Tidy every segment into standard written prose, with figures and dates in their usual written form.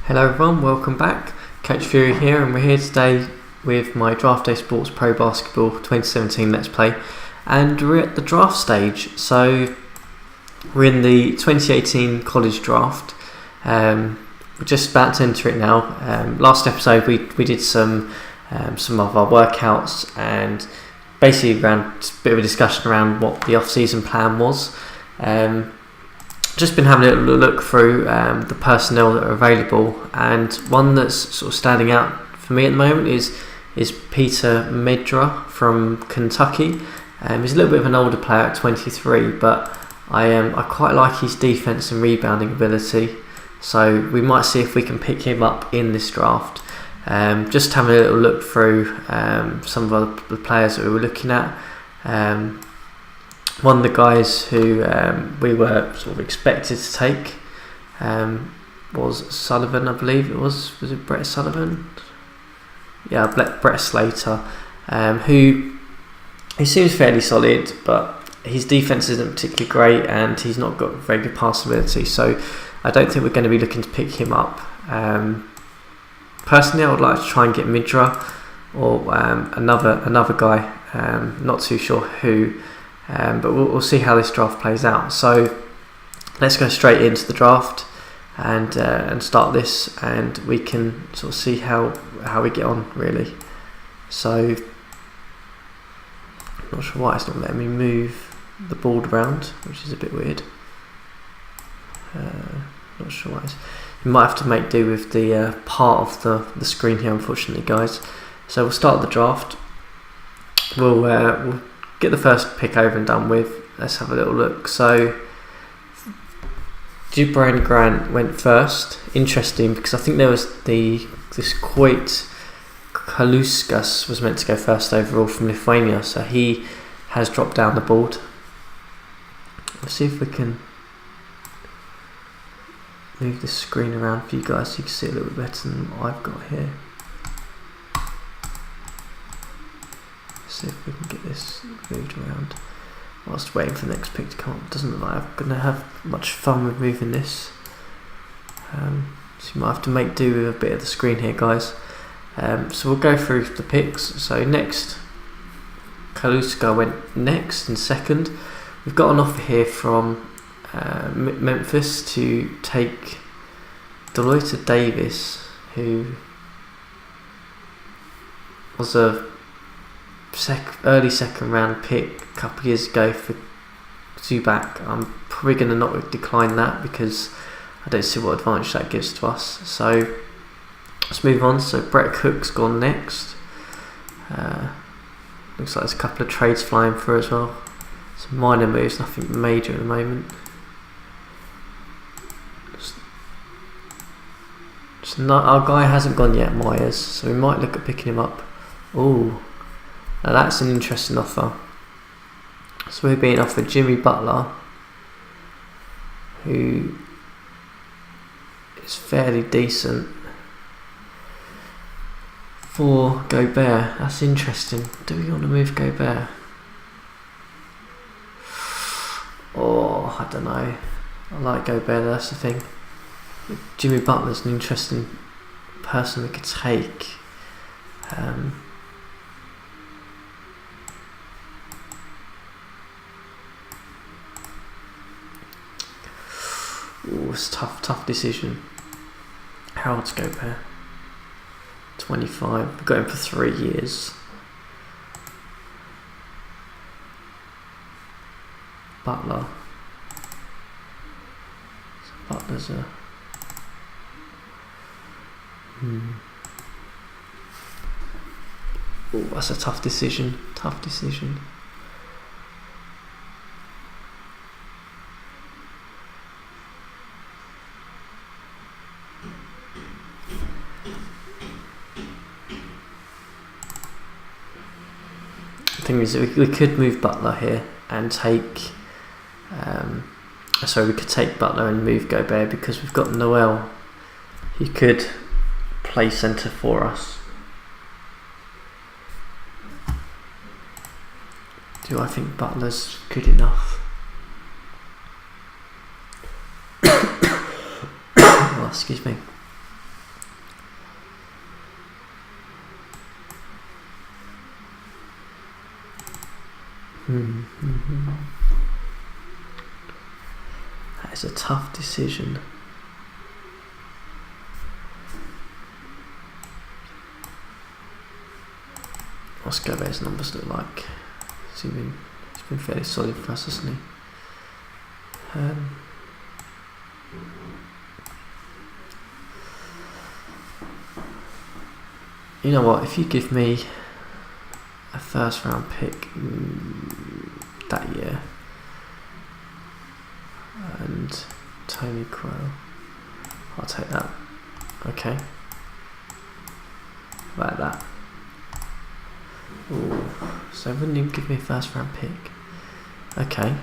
Hello everyone, welcome back. Coach Fury here, and we're here today with my Draft Day Sports Pro Basketball 2017 Let's Play, and we're at the draft stage. So we're in the 2018 college draft. We're just about to enter it now. Last episode we did some of our workouts and basically around a bit of a discussion around what the off-season plan was. Just been having a little look through the personnel that are available, and one that's sort of standing out for me at the moment is Peter Medra from Kentucky. He's a little bit of an older player at 23, but I quite like his defense and rebounding ability, so we might see if we can pick him up in this draft. Just having a little look through some of the players that we were looking at. One of the guys who we were sort of expected to take was Sullivan, I believe it was. Was it Brett Sullivan? Yeah, Brett Slater, who he seems fairly solid, but his defense isn't particularly great, and he's not got very good pass ability. So I don't think we're going to be looking to pick him up. Personally, I would like to try and get Midra or another guy. Not too sure who. But we'll see how this draft plays out. So let's go straight into the draft and start this, and we can sort of see how we get on, really. So I'm not sure why it's not letting me move the board around, which is a bit weird. Not sure why. You might have to make do with the part of the screen here, unfortunately, guys. So we'll start the draft. We'll get the first pick over and done with. Let's have a little look. So Jibran Grant went first. Interesting, because I think there was this Koit Kaluskas was meant to go first overall from Lithuania, so he has dropped down the board. Let's see if we can move the screen around for you guys so you can see it a little bit better than what I've got here. See if we can get this moved around whilst waiting for the next pick to come up. Doesn't look like I'm going to have much fun with moving this, so you might have to make do with a bit of the screen here, guys. So we'll go through the picks. So next, Kaluska went next in second. We've got an offer here from Memphis to take Deloitte Davis, who was a early second round pick a couple of years ago for Zubac. I'm probably going to not decline that because I don't see what advantage that gives to us. So let's move on. So Brett Cook's gone next. Looks like there's a couple of trades flying through as well. Some minor moves, nothing major at the moment. Our guy hasn't gone yet, Myers, so we might look at picking him up. Ooh. Now that's an interesting offer. So we're being offered Jimmy Butler, who is fairly decent, for Gobert. That's interesting. Do we want to move Gobert? Oh, I don't know. I like Gobert, that's the thing. Jimmy Butler's an interesting person we could take. Ooh, it's a tough decision. How old's Gobert? 25. We've got him for 3 years. Butler. So Butler's a... Ooh, that's a tough decision. Tough decision. The thing is, we could move Butler here and take. We could take Butler and move Gobert because we've got Noel. He could play centre for us. Do I think Butler's good enough? Oh, excuse me. That is a tough decision. What's Gobert's numbers look like? He's been fairly solid for us, hasn't he? You know what, if you give me a first round pick that year and Tony Crow, I'll take that. Okay. How about that? Ooh, so wouldn't even give me a first round pick. Okay.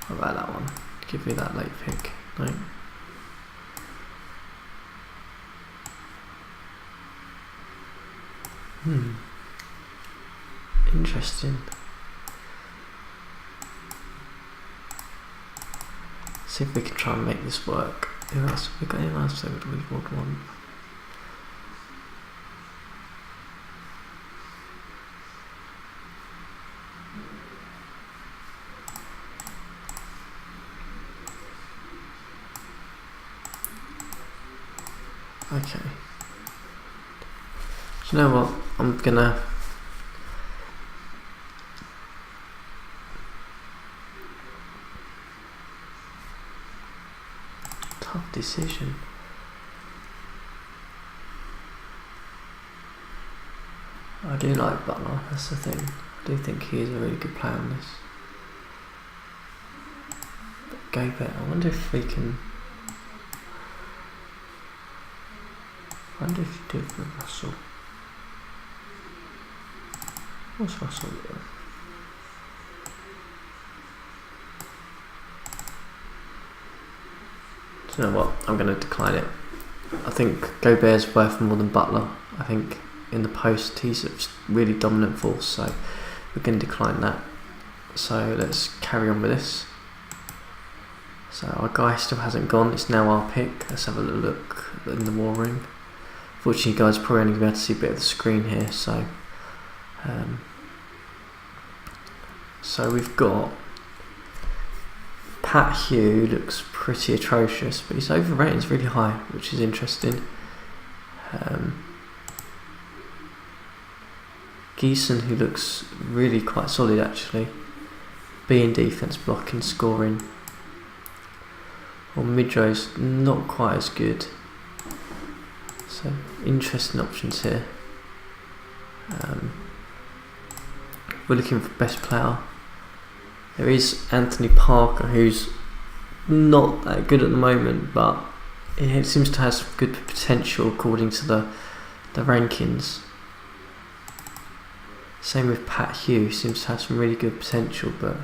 What about that one? Give me that late pick. No. Interesting. See if we can try and make this work. Who else have we got? Anyone else that we would want? Okay. Do you know what? I'm gonna tough decision. I do like Butler, that's the thing. I do think he is a really good player on this. But Gobert, I wonder if we can. I wonder if you do it for Russell. What's Russell do? Do you know what? I'm going to decline it. I think Gobert's worth more than Butler. I think in the post he's a really dominant force, so we're going to decline that. So let's carry on with this. So our guy still hasn't gone. It's now our pick. Let's have a little look in the war room. Fortunately, you guys are probably only going to be able to see a bit of the screen here. So we've got Pat Hugh, looks pretty atrocious, but his overrating is really high, which is interesting. Geeson, who looks really quite solid actually. B in defense, blocking, scoring. Or Midrow's not quite as good. So interesting options here. We're looking for best player. There is Anthony Parker, who's not that good at the moment, but he seems to have some good potential according to the rankings. Same with Pat Hugh, seems to have some really good potential, but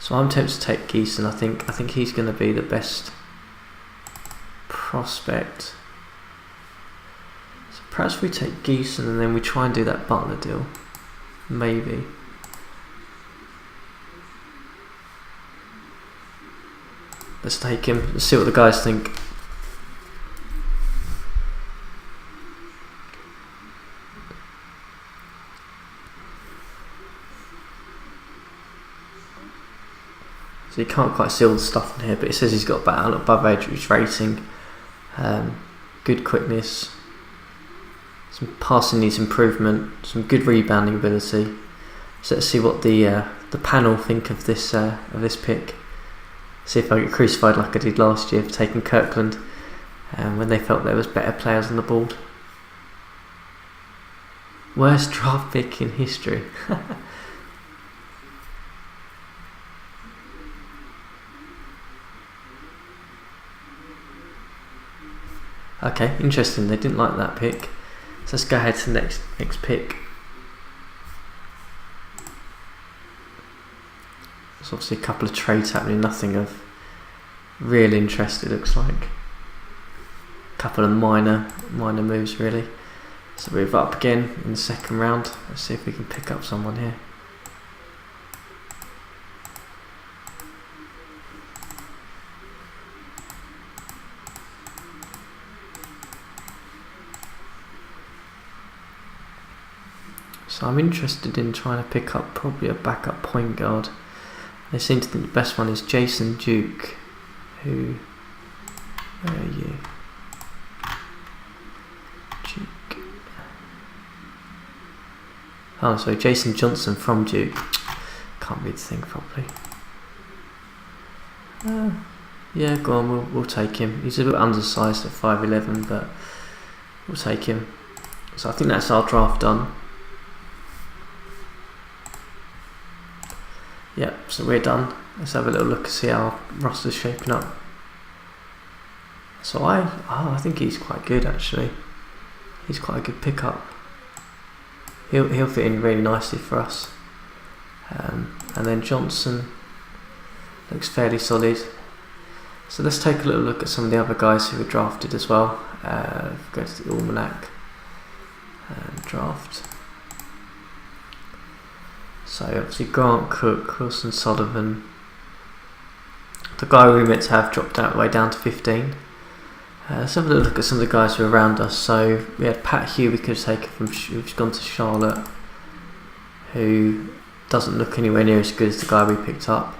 so I'm tempted to take Geeson. I think he's going to be the best prospect. So perhaps we take Geeson and then we try and do that Butler deal. Maybe. Let's take him. Let's see what the guys think. So you can't quite see all the stuff in here, but it says he's got about above average rating, good quickness, some passing needs improvement, some good rebounding ability. So let's see what the panel think of this pick. See if I get crucified like I did last year for taking Kirkland when they felt there was better players on the board. Worst draft pick in history. Okay, interesting. They didn't like that pick. So let's go ahead to the next pick. There's obviously a couple of trades happening, nothing of real interest it looks like. A couple of minor moves really. So we're up again in the second round. Let's see if we can pick up someone here. So I'm interested in trying to pick up probably a backup point guard. They seem to think the best one is Jason Duke, who, where are you? Duke. Oh, sorry, Jason Johnson from Duke. Can't read the thing properly. Yeah, go on, we'll take him. He's a bit undersized at 5'11", but we'll take him. So I think that's our draft done. Yep, so we're done. Let's have a little look and see how roster's shaping up. So I think he's quite good actually. He's quite a good pickup. He'll fit in really nicely for us. And then Johnson looks fairly solid. So let's take a little look at some of the other guys who were drafted as well. Go to the almanac and draft. So obviously Grant Cook, Wilson Sullivan. The guy we were meant to have dropped out way down to 15. Let's have a little look at some of the guys who are around us. So we had Pat Hugh, we could have taken from, who's gone to Charlotte, who doesn't look anywhere near as good as the guy we picked up.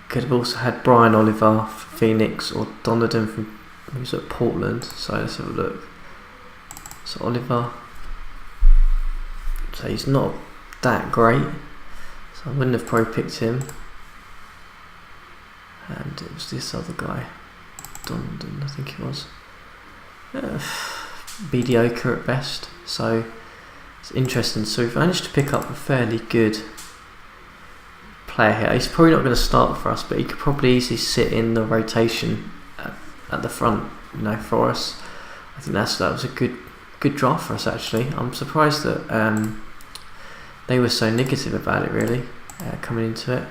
Could have also had Brian Oliver from Phoenix or Donovan from who's at Portland. So let's have a look. So Oliver, so he's not that great, so I wouldn't have probably picked him. And it was this other guy, Donovan, I think it was. Mediocre at best. So it's interesting. So we've managed to pick up a fairly good player here. He's probably not going to start for us, but he could probably easily sit in the rotation at the front, you know, for us. I think that was a good draft for us actually. I'm surprised that they were so negative about it really, coming into it.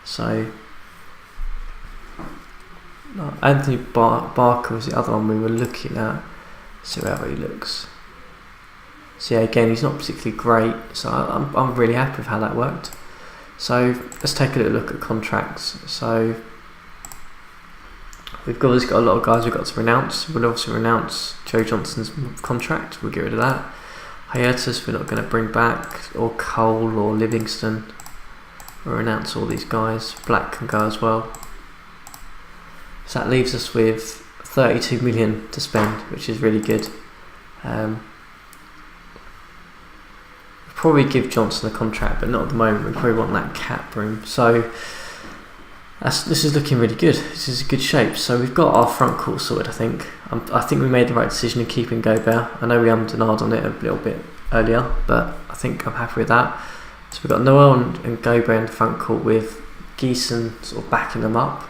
So Anthony Barker was the other one we were looking at. See how he looks. So yeah, again, he's not particularly great, so I'm really happy with how that worked. So let's take a little look at contracts. So we've got a lot of guys we've got to renounce. We'll obviously renounce Joe Johnson's contract. We'll get rid of that. Hiatus we're not going to bring back, or Cole or Livingston. We'll renounce all these guys. Black can go as well. So that leaves us with 32 million to spend, which is really good. We'll probably give Johnson a contract, but not at the moment. We probably want that cap room. So this is looking really good. This is a good shape. So we've got our front court sorted, I think. I think we made the right decision in keeping Gobert. I know we haven't denied on it a little bit earlier, but I think I'm happy with that. So we've got Noel and Gobert in the front court with Geeson sort of backing them up.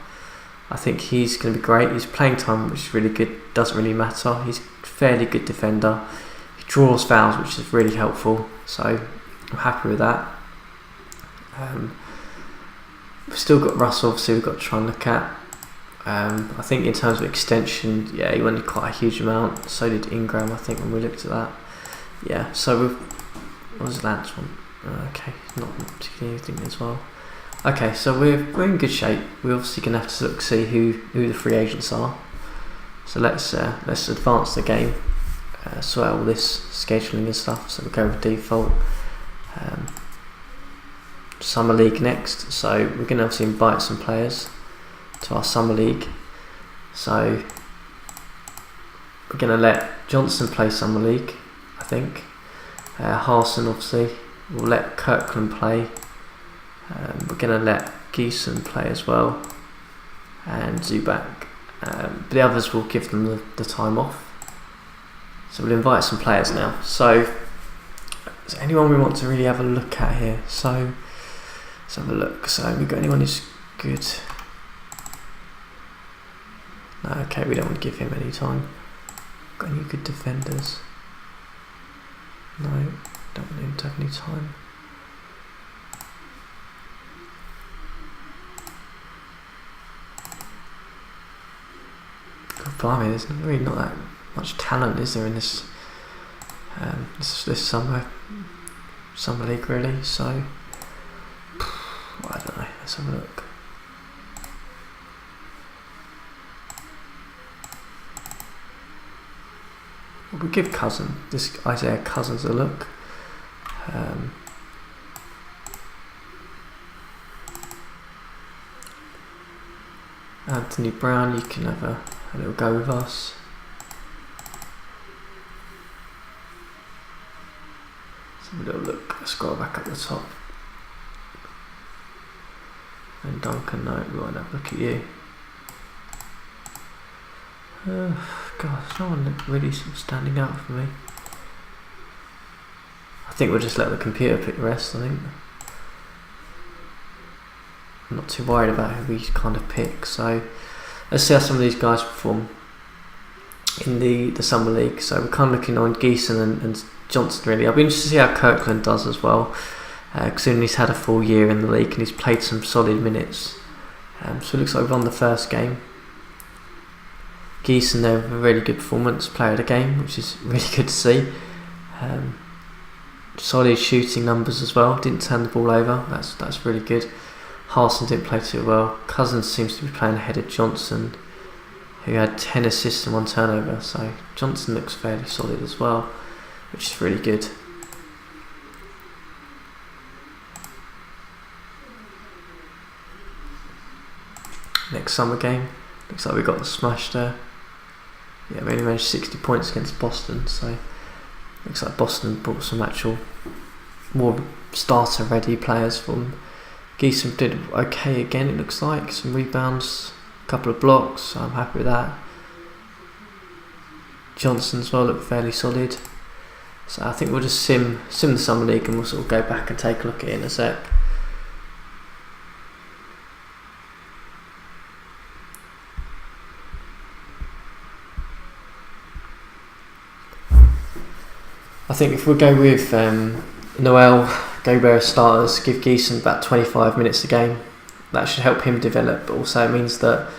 I think he's going to be great. His playing time, which is really good, doesn't really matter. He's a fairly good defender. He draws fouls, which is really helpful. So I'm happy with that. We've still got Russell, obviously we've got to try and look at. I think in terms of extension, yeah, he wanted quite a huge amount. So did Ingram, I think, when we looked at that. Yeah, so what was Lance one? Okay, not particularly anything as well. Okay, so we're in good shape. We're obviously going to have to see who the free agents are. So let's advance the game, sort out all this scheduling and stuff. So we'll go with default. Summer League next. So we're going to obviously invite some players to our Summer League. So we're going to let Johnson play Summer League, I think. Harson obviously. We'll let Kirkland play. We're going to let Geeson play as well, and Zubac. But the others will give them the time off. So we'll invite some players now. So is there anyone we want to really have a look at here? So let's have a look. So we've got anyone who's good? No, okay, we don't want to give him any time. Got any good defenders? No, don't want him to have any time. Blimey, there's really not that much talent, is there, in this summer league really? So I don't know. Let's have a look. We'll give this Isaiah Cousins a look. Anthony Brown, you can have a little go with us. Let's have a little look. Let's scroll back up the top. And Duncan, no, we won't have a look at you. Gosh, no one really sort of standing out for me. I think we'll just let the computer pick the rest, I think. I'm not too worried about who we kind of pick, so let's see how some of these guys perform in the Summer League. So we're kind of looking on Geeson and Johnson really. I'll be interested to see how Kirkland does as well, considering he's had a full year in the league and he's played some solid minutes. So it looks like we've won the first game. Geeson there with a really good performance, player of the game, which is really good to see. Solid shooting numbers as well, didn't turn the ball over, that's really good. Harson didn't play too well. Cousins seems to be playing ahead of Johnson, who had 10 assists and 1 turnover, so Johnson looks fairly solid as well, which is really good. Next summer game, looks like we got the smash there. Yeah, we only managed 60 points against Boston, so looks like Boston brought some actual more starter ready players from. Geeson did okay again, it looks like. Some rebounds, a couple of blocks, so I'm happy with that. Johnson as well looked fairly solid. So I think we'll just sim the Summer League and we'll sort of go back and take a look at it in a sec. I think if we go with Noel, Gobert starters, give Geeson about 25 minutes a game, that should help him develop, but also it means that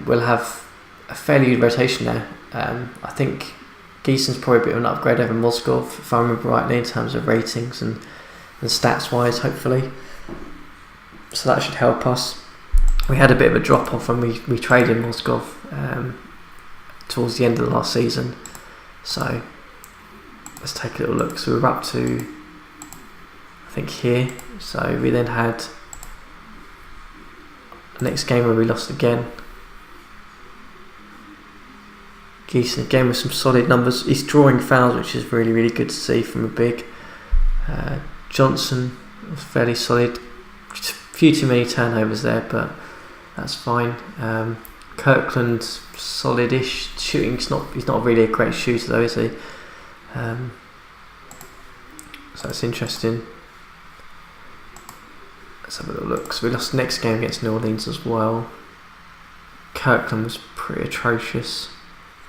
we'll have a fairly good rotation there. I think Geeson's probably a bit of an upgrade over Mozgov, if I remember rightly, in terms of ratings and stats wise, hopefully. So that should help us. We had a bit of a drop off when we traded Mozgov towards the end of the last season. So let's take a little look. So we're up to, I think, here. So we then had the next game where we lost again. Geeson again with some solid numbers. He's drawing fouls, which is really, really good to see from a big. Johnson was fairly solid. Just a few too many turnovers there, but that's fine. Kirkland solid-ish shooting. He's not really a great shooter though, is he? So that's interesting. Let's have a little look. So we lost the next game against New Orleans as well. Kirkland was pretty atrocious.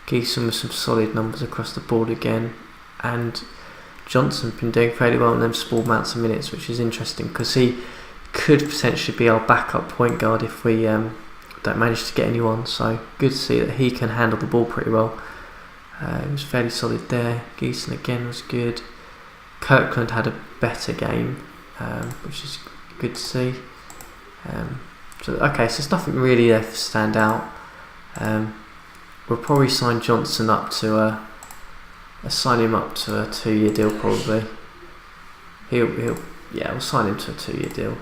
Geeson with some solid numbers across the board again, and Johnson's been doing fairly well in them small amounts of minutes, which is interesting because he could potentially be our backup point guard if we don't manage to get anyone. So good to see that he can handle the ball pretty well. He was fairly solid there. Geeson again was good. Kirkland had a better game, which is good to see. So there's nothing really there to stand out. We'll probably sign Johnson up to sign him up to a 2-year deal probably. We'll sign him to a 2-year deal.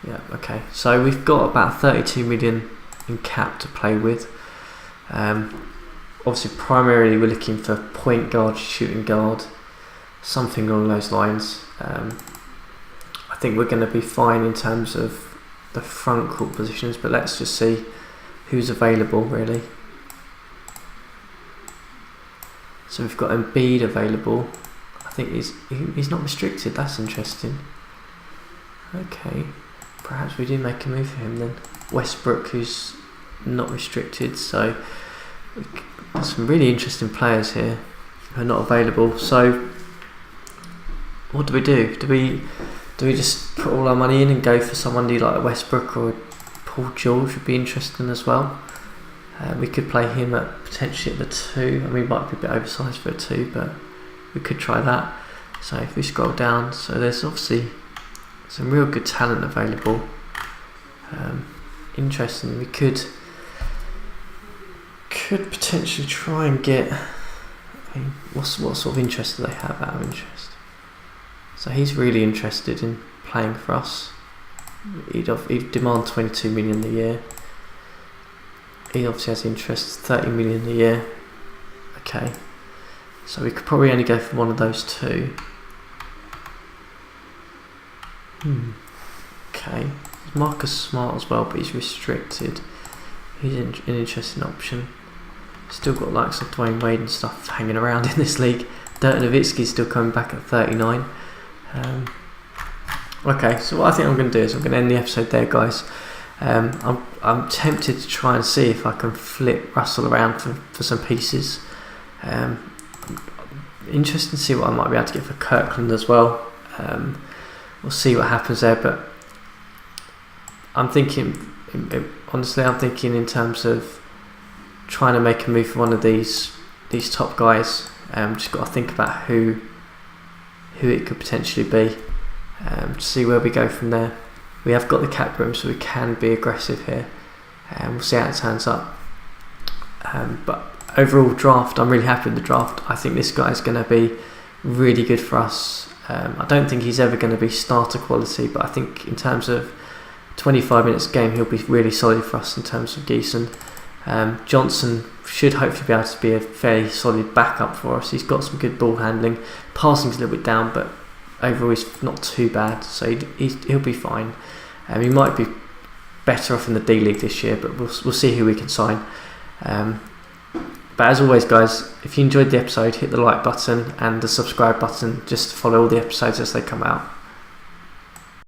Yeah, okay. So we've got about 32 million in cap to play with. Obviously, primarily we're looking for point guard, shooting guard, something along those lines. I think we're going to be fine in terms of the front court positions, but let's just see who's available really. So we've got Embiid available. I think he's not restricted. That's interesting. Okay, perhaps we do make a move for him then. Westbrook, who's not restricted. So there's some really interesting players here who are not available. So what do we do? Do we just put all our money in and go for someone like Westbrook, or Paul George would be interesting as well? We could play him at potentially at the 2. I mean, he might be a bit oversized for a 2, but we could try that. So if we scroll down, so there's obviously some real good talent available. Interesting. We could potentially try and get I mean, what sort of interest do they have out of interest? So he's really interested in playing for us. He'd demand 22 million a year. He obviously has interest, 30 million a year. Okay, so we could probably only go for one of those two. Okay, Marcus Smart as well, but he's restricted. He's an interesting option. Still got likes of Dwayne Wade and stuff hanging around in this league. Dirk Nowitzki's still coming back at 39. Okay, so what I think I'm going to do is I'm going to end the episode there, guys. I'm tempted to try and see if I can flip Russell around for some pieces. Interested to see what I might be able to get for Kirkland as well. We'll see what happens there, but I'm thinking, honestly, I'm thinking in terms of trying to make a move for one of these top guys. Just got to think about who it could potentially be, to see where we go from there. We have got the cap room, so we can be aggressive here, and we'll see how it turns up. But overall draft, I'm really happy with the draft. I think this guy is going to be really good for us. I don't think he's ever going to be starter quality, but I think in terms of 25 minutes a game, he'll be really solid for us in terms of Geeson. Johnson should hopefully be able to be a fairly solid backup for us. He's got some good ball handling. Passing's a little bit down, but overall he's not too bad, so he'll be fine. He might be better off in the D League this year, but we'll see who we can sign. But as always, guys, if you enjoyed the episode, hit the like button and the subscribe button just to follow all the episodes as they come out.